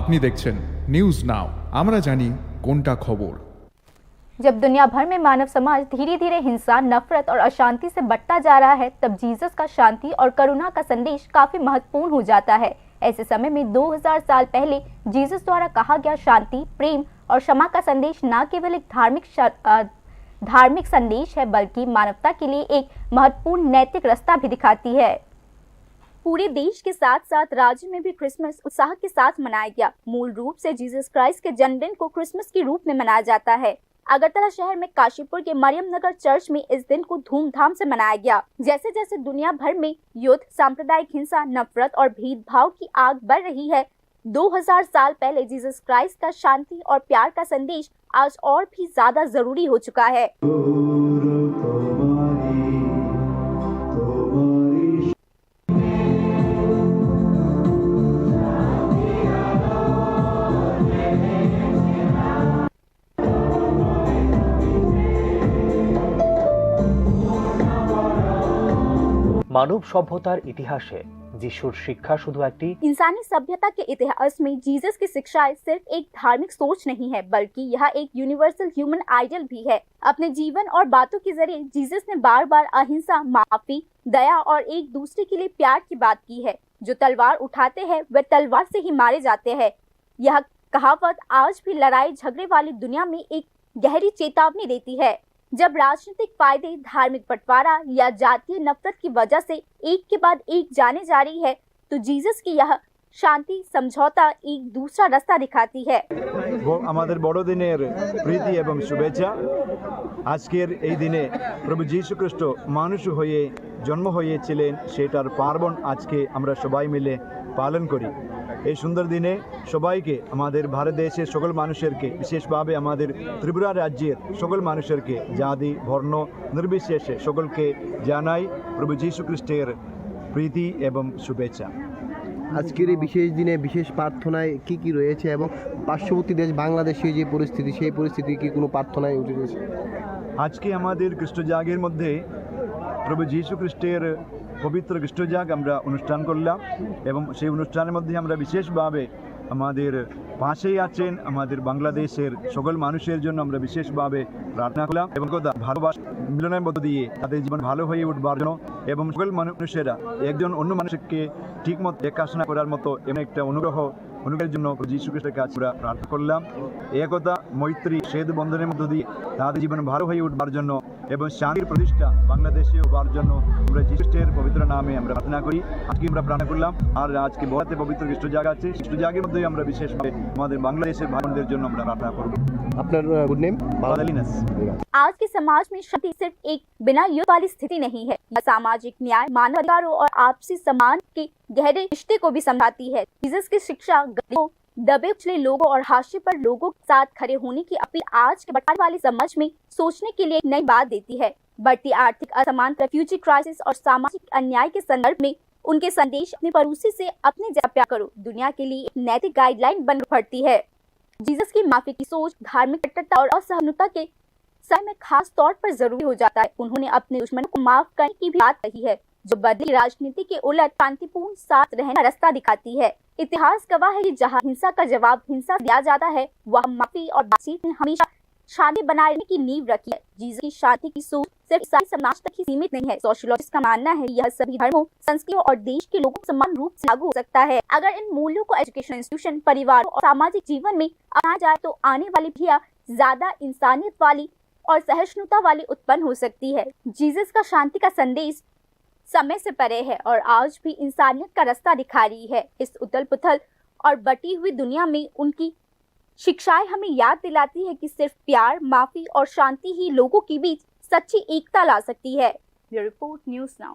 আপনি দেখছেন news now, আমরা জানি কোনটা খবর। जब दुनिया भर में मानव समाज धीरे धीरे हिंसा, नफरत और अशांति से बढ़ता जा रहा है, तब जीसस का शांति और करुणा का संदेश काफी महत्वपूर्ण हो जाता है। ऐसे समय में 2000 साल पहले जीसस द्वारा कहा गया शांति, प्रेम और क्षमा का संदेश न केवल एक धार्मिक संदेश है, बल्कि मानवता के लिए एक महत्वपूर्ण नैतिक रास्ता भी दिखाती है। पूरे देश के साथ साथ राज्य में भी क्रिसमस उत्साह के साथ मनाया गया। मूल रूप से जीसस क्राइस्ट के जन्मदिन को क्रिसमस के रूप में मनाया जाता है। अगरतला शहर में काशीपुर के मरियम नगर चर्च में इस दिन को धूमधाम से मनाया गया। जैसे जैसे दुनिया भर में युद्ध, सांप्रदायिक हिंसा, नफरत और भेदभाव की आग बढ़ रही है, 2000 साल पहले जीसस क्राइस्ट का शांति और प्यार का संदेश आज और भी ज्यादा जरूरी हो चुका है। মানব সভ্যতার ইতিহাসে যিশুর শিক্ষা শুধু একটি इंसानी सभ्यता के इतिहास में जीसस की शिक्षाएं सिर्फ एक धार्मिक सोच नहीं है, बल्कि यह एक यूनिवर्सल ह्यूमन आइडियल भी है। अपने जीवन और बातों के जरिए जीसस ने बार बार अहिंसा, माफी, दया और एक दूसरे के लिए प्यार की बात की है। जो तलवार उठाते हैं वे तलवार से ही मारे जाते हैं। यह कहावत आज भी लड़ाई झगड़े वाली दुनिया में एक गहरी चेतावनी देती है। जब राजनीतिक फायदे, धार्मिक बंटवारा या जातीय नफरत की वजह से एक के बाद एक जाने जा रही है, तो जीसस की यह शांति समझौता एक दूसरा रास्ता दिखाती है। আমাদের বড়দিনের প্রীতি এবং শুভেচ্ছা। আজকের এই দিনে প্রভু যীশু খ্রিস্ট মানুষ হয়ে জন্ম হয়েছিলেন, সেটার পার্বণ আজকে আমরা সবাই মিলে পালন করি। এই সুন্দর দিনে সবাইকে, আমাদের ভারত দেশের সকল মানুষেরকে, বিশেষভাবে আমাদের ত্রিপুরা রাজ্যের সকল মানুষেরকে, জাতি বর্ণ নির্বিশেষে সকলকে জানাই প্রভু যীশু খ্রিস্টের প্রীতি এবং শুভেচ্ছা। আজকের এই বিশেষ দিনে বিশেষ প্রার্থনায় কি রয়েছে এবং পার্শ্ববর্তী দেশ বাংলাদেশে যে পরিস্থিতি, সেই পরিস্থিতি কি কোনো প্রার্থনায় উঠে রয়েছে? আজকে আমাদের খ্রিস্টজাগের মধ্যে প্রভু যীশু খ্রিস্টের পবিত্র খ্রিস্টজাগ আমরা অনুষ্ঠান করলাম এবং সেই অনুষ্ঠানের মধ্যে আমরা বিশেষভাবে আমাদের পাশেই আছেন আমাদের বাংলাদেশের সকল মানুষের জন্য আমরা বিশেষভাবে প্রার্থনা করলাম এবং ভালোবাসা মিলনের মধ্য দিয়ে তাদের জীবন ভালো হয়ে উঠবার জন্য এবং সকল মানুষেরা একজন অন্য মানুষকে ঠিকমতো দেখাশোনা করার মতো এমন একটা অনুগ্রহের জন্য যীশু খ্রিস্টের কাছে আমরা প্রার্থনা করলাম। একতা, মৈত্রী, সেতু বন্ধনের মধ্য দিয়ে তাদের জীবন ভালো হয়ে উঠবার জন্য এবং শান্তির প্রতিষ্ঠা বাংলাদেশে হবার জন্য আমরা যীশু খ্রিস্টের পবিত্র নামে আমরা প্রার্থনা করি। আজকে আমরা প্রার্থনা করলাম, আর আজকে বড়াতে পবিত্র খ্রিস্টজাগ আছে, খ্রিস্টজাগের মধ্যে আমরা বিশেষভাবে আমাদের বাংলাদেশের ভাই বোনদের জন্য আমরা প্রার্থনা করব। আপনার গুড নেম? आज के समाज में शांति सिर्फ एक बिना युद्ध वाली स्थिति नहीं है, यह सामाजिक न्याय, मानवाधिकारों और आपसी सम्मान के गहरे रिश्ते को भी समझाती है। जीसस की शिक्षा गरीबों, दबे कुचले लोगों और हाशिए पर लोगों के साथ खड़े होने की अपील आज के बंटवारे वाली समाज में सोचने के लिए एक नई बात देती है। बढ़ती आर्थिक असमानता, रेफ्यूजी क्राइसिस और सामाजिक अन्याय के संदर्भ में उनके संदेश अपने पड़ोसी से अपने जैसा प्यार करो दुनिया के लिए एक नैतिक गाइडलाइन बन पड़ती है। जीसस की माफी की सोच धार्मिक कट्टरता और असहिष्णुता के समय में खास तौर पर जरूरी हो जाता है। उन्होंने अपने दुश्मनों को माफ करने की भी बात कही है, जो बदली राजनीति के उलट शांतिपूर्ण साथ रहने का रास्ता दिखाती है। इतिहास गवाह है कि जहाँ हिंसा का जवाब हिंसा दिया जाता है, वह माफी और बातचीत ने हमेशा शांति बनाए रखने की नींव रखी है। जीसस की शांति की सोच सिर्फ ईसाई समाज तक ही सीमित नहीं है। सोशियोलॉजिस्ट का मानना है यह सभी धर्मों, संस्कृतियों और देश के लोगों को समान रूप से लागू हो सकता है। अगर इन मूल्यों को एजुकेशन इंस्टीट्यूशन, परिवारों और सामाजिक जीवन में अपनाया जाए तो आने वाली पीढ़ियां ज्यादा इंसानियत वाली और सहिष्णुता वाली उत्पन्न हो सकती है। जीसस का शांति का संदेश समय से परे है और आज भी इंसानियत का रास्ता दिखा रही है। इस उथल पुथल और बटी हुई दुनिया में उनकी शिक्षाएं हमें याद दिलाती है कि सिर्फ प्यार, माफी और शांति ही लोगों के बीच सच्ची एकता ला सकती है। Report news now.